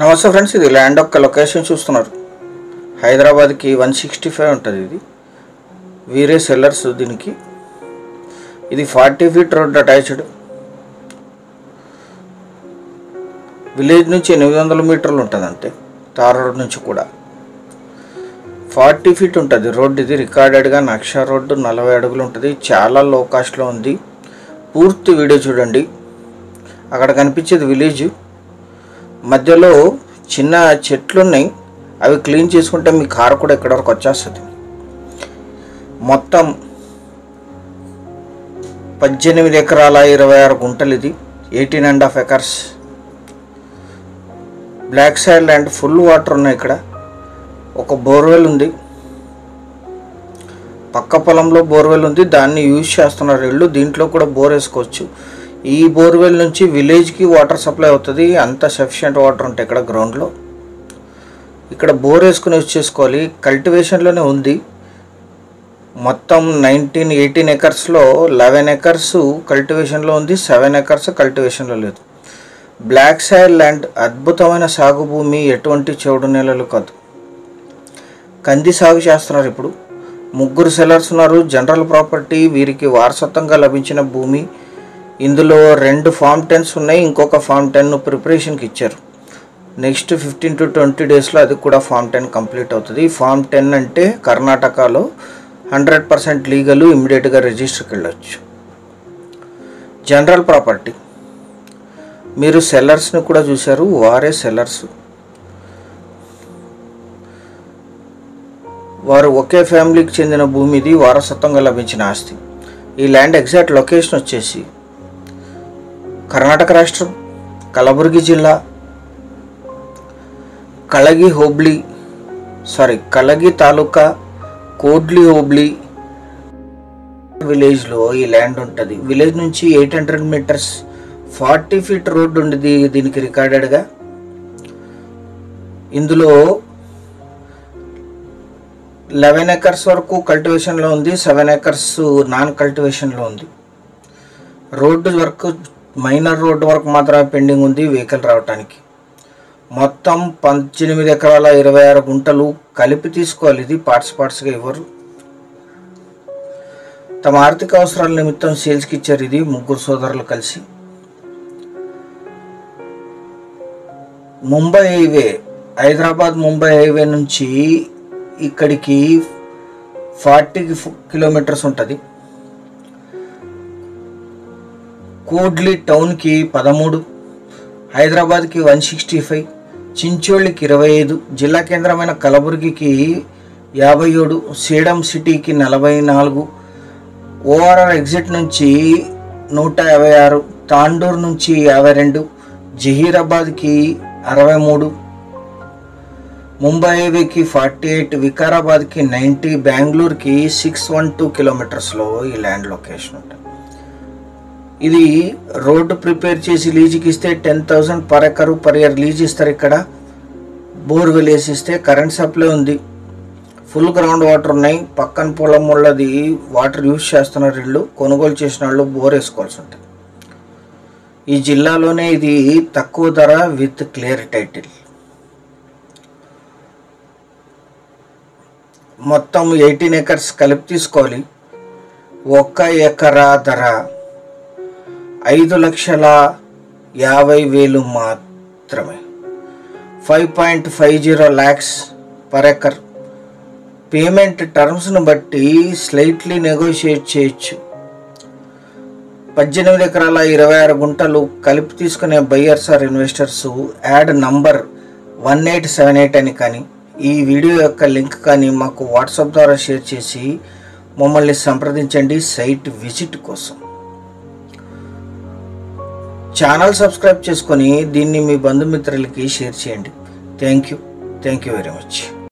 నమస్తే ఫ్రెండ్స్, ఇది ల్యాండ్ యొక్క లొకేషన్ చూస్తున్నారు. హైదరాబాద్కి 165 ఉంటుంది. ఇది వీరే సెల్లర్స్. దీనికి ఇది 40 ఫీట్ రోడ్ అటాచ్డ్. విలేజ్ నుంచి 800 మీటర్లు ఉంటుంది అంతే. తార్ రోడ్ నుంచి కూడా 40 ఫీట్ ఉంటుంది రోడ్. ఇది రికార్డెడ్గా నక్షా రోడ్డు 40 అడుగులు ఉంటుంది. చాలా లో కాస్ట్లో ఉంది. పూర్తి వీడియో చూడండి. అక్కడ కనిపించేది విలేజ్. మధ్యలో చిన్న చెట్లు ఉన్నాయి. అవి క్లీన్ చేసుకుంటే మీ కారు కూడా ఇక్కడ వరకు వచ్చేస్తుంది. మొత్తం 18 ఎకరాల 26 గుంటలు. ఇది 18.5 acres. Black soil land. Full water ఉన్నాయి ఇక్కడ. ఒక బోర్వెల్ ఉంది. పక్క పొలంలో బోర్వెల్ ఉంది. దాన్ని యూజ్ చేస్తున్నారు వీళ్ళు. దీంట్లో కూడా బోర్ వేసుకోవచ్చు. ఈ బోర్వెల్ నుంచి విలేజ్కి వాటర్ సప్లై అవుతుంది. అంత సఫిషియెంట్ వాటర్ ఉంటాయి ఇక్కడ గ్రౌండ్లో. ఇక్కడ బోర్ వేసుకుని యూజ్ చేసుకోవాలి. కల్టివేషన్లోనే ఉంది. మొత్తం 18 ఎకర్స్లో 11 ఎకర్స్ కల్టివేషన్లో ఉంది. 7 ఎకర్స్ కల్టివేషన్లో లేదు. Black soil land. అద్భుతమైన సాగు భూమి. ఎటువంటి చౌడు నేలలు కాదు. కంది సాగు చేస్తున్నారు ఇప్పుడు. 3 సెల్లర్స్ ఉన్నారు. General property. వీరికి వారసత్వంగా లభించిన భూమి. ఇందులో 2 ఫామ్ 10s ఉన్నాయి. ఇంకొక ఫామ్ 10 ప్రిపరేషన్కి ఇచ్చారు. నెక్స్ట్ 15 to 20 డేస్లో అది కూడా ఫామ్ 10 కంప్లీట్ అవుతుంది. ఫామ్ 10 అంటే కర్ణాటకలో 100% లీగల్. ఇమ్మీడియట్గా రిజిస్టర్కి వెళ్ళొచ్చు. General property. మీరు సెల్లర్స్ని కూడా చూశారు. వారే సెల్లర్స్. వారు ఒకే ఫ్యామిలీకి చెందిన భూమి. ఇది వారసత్వంగా లభించిన ఆస్తి. ఈ ల్యాండ్ ఎగ్జాక్ట్ లొకేషన్ వచ్చేసి కర్ణాటక రాష్ట్రం, కలబుర్గి జిల్లా, కలగి తాలూకా, కోడ్లి హోబ్లీ విలేజ్లో ఈ ల్యాండ్ ఉంటుంది. విలేజ్ నుంచి 800 మీటర్స్ 40 ఫీట్ రోడ్ ఉండేది దీనికి రికార్డెడ్గా. ఇందులో 11 ఎకర్స్ వరకు కల్టివేషన్లో ఉంది. 7 ఎకర్స్ నాన్ కల్టివేషన్లో ఉంది. రోడ్డు వరకు, మైనర్ రోడ్డు వరకు మాత్రమే పెండింగ్ ఉంది వెహికల్ రావడానికి. మొత్తం 18 ఎకరాల 26 గుంటలు కలిపి తీసుకోవాలి. ఇది పార్ట్స్గా ఇవ్వరు. తమ ఆర్థిక అవసరాల నిమిత్తం సేల్స్కి ఇచ్చారు. ఇది 3 సోదరులు కలిసి. ముంబై హైవే, హైదరాబాద్ ముంబై హైవే నుంచి ఇక్కడికి 40 కిలోమీటర్స్ ఉంటుంది. కోడ్లి టౌన్కి 13, హైదరాబాద్కి 165, చించోళ్ళకి 25, జిల్లా కేంద్రమైన కలబుర్గికి 57, సేడం సిటీకి 44, ఓఆర్ఆర్ ఎగ్జిట్ నుంచి 156, తాండూర్ నుంచి 52, జహీరాబాద్కి 63, ముంబై హైవేకి 48, వికారాబాద్కి 90, బెంగళూరుకి 612 కిలోమీటర్స్లో ఈ ల్యాండ్ లొకేషన్ ఉంటుంది. ఇది రోడ్డు ప్రిపేర్ చేసి లీజుకి ఇస్తే 10,000 per acre per year lease ఇస్తారు. ఇక్కడ బోర్వెల్ వేసి ఇస్తే కరెంట్ సప్లై ఉంది. ఫుల్ గ్రౌండ్ వాటర్ ఉన్నాయి. పక్కన పొలం వాళ్ళది వాటర్ యూజ్ చేస్తున్నారు వీళ్ళు. కొనుగోలు చేసిన వాళ్ళు బోర్ వేసుకోవాల్సి ఉంటుంది. ఈ జిల్లాలోనే ఇది తక్కువ ధర విత్ క్లియర్ టైటిల్. మొత్తం 18 ఎకర్స్ కలిపి తీసుకోవాలి. 1 ఎకరా ధర 5,50,000 మాత్రమే. 5.50 lakhs పర్ ఎకర్. పేమెంట్ టర్మ్స్ను బట్టి స్లైట్లీ నెగోషియేట్ చేయొచ్చు. 18 ఎకరాల 26 గుంటలు కలిపి తీసుకునే buyers or investors ad number 1878 అని కానీ ఈ వీడియో యొక్క లింక్ కానీ మాకు వాట్సాప్ ద్వారా షేర్ చేసి మమ్మల్ని సంప్రదించండి సైట్ విజిట్ కోసం. ఛానల్ సబ్స్క్రైబ్ చేసుకొని దీన్ని మీ బంధుమిత్రులకి షేర్ చేయండి. Thank you very much.